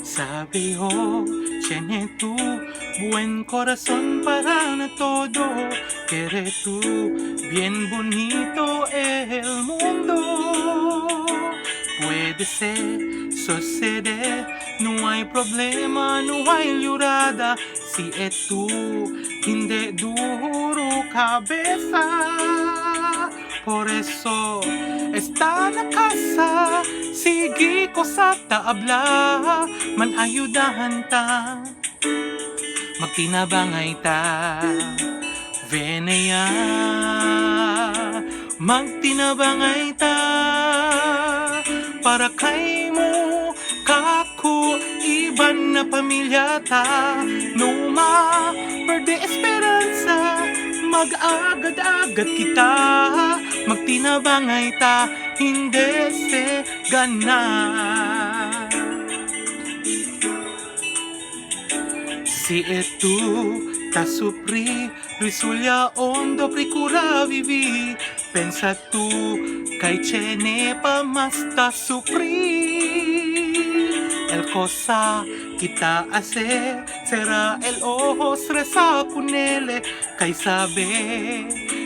Sabi ho, tiene tu buen corazón para na todo, quiere tú, bien bonito el mundo. Puede ser, suceder, no hay problema, no hay llorada, si es tú, hindi duro cabeza. Por eso está na casa, sige ko sa taabla, man ayudahan ta, magtinabangay ta. Venea, magtinabangay ta, para kay mo, kako, iban na pamilya ta. Numa, perde esperanza, mag-agad-agad kita, magtinabangay ta, hindi se gana. Si tu ta supri, risulya ondo procura vivi, pensa tu, kay chene pa mas ta supri. El cosa kita hace, será el ojos reza punele, kay sabe,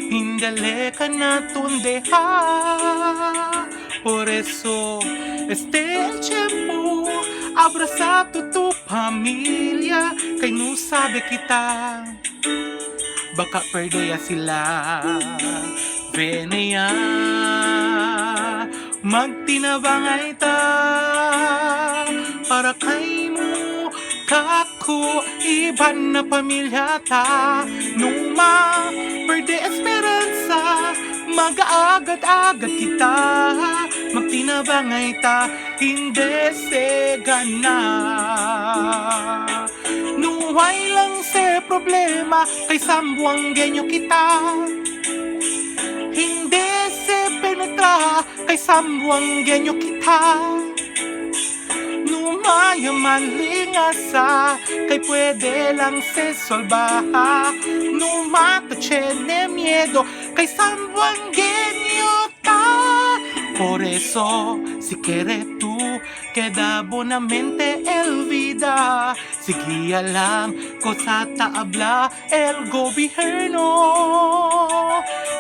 hindale ka na tundeha. Por eso, este el tiempo, abraza tu familia, kay no sabe kita, baka perdeya sila. Venea, magtinabangay ta, para kay mo, kako, iban na pamilya ta. Numa, perde esperanza, mag-agad-agad kita, magtinabangay ta, hindi se gana. Nuhay lang se problema, kay sambuang genyo kita, hindi se penetra, kay sambuang genyo kita. Numayaman lingasa, kay pwede lang se solbaha. Numata tiene miedo, kay sambuang genyo ta. Por eso, si quieres tú, queda bonamente el vida. Sigue lang, cosa taabla el gobierno.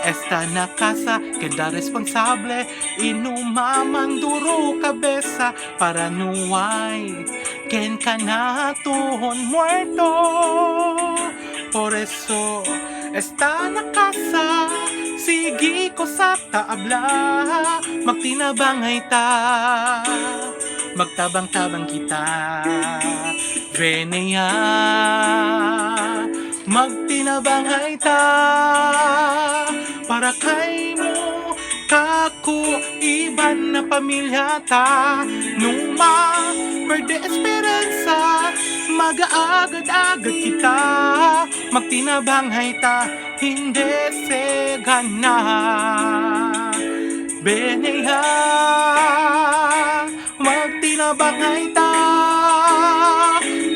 Esta na casa, queda responsable, y no mamanduro cabeza, para no hay quien canaton muerto. Por eso, esta na casa, sige ko sa taabla, magtinabangay ta, magtabang-tabang kita. Venea, magtinabangay ta, para kay mo, kako, iban na pamilya ta. Numa, perde esperanza, mag-agad-agad kita, magtinabangay ta, hindi se gana. Venea, magtinabangay ta,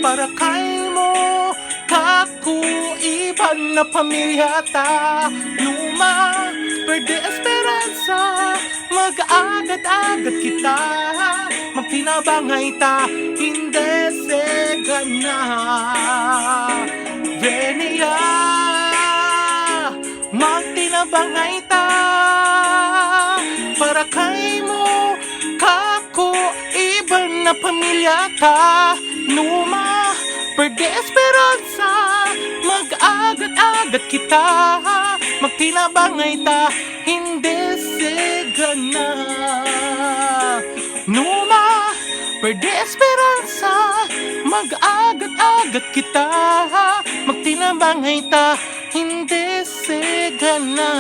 para kay mo, kako, iban na pamilya ta. Numa, perde esperanza, mag-agad-agad kita, magtinabangay ta, hindi se gana. Venea, magtinabangay ta, para kay mo, kako, iban na pamilya ta. Numa, perde esperanza, mag-agad-agad kita, magtinabangay ta, hindi se gana. Numa, perde esperanza, mag-agad-agad kita, magtinabangay ta, hindi se gana.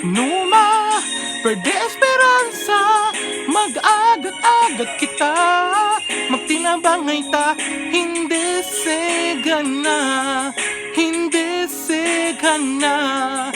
Numa, perde esperanza, mag-agad-agad kita, magtinabangay ta, hindi se gana, hindi se gana.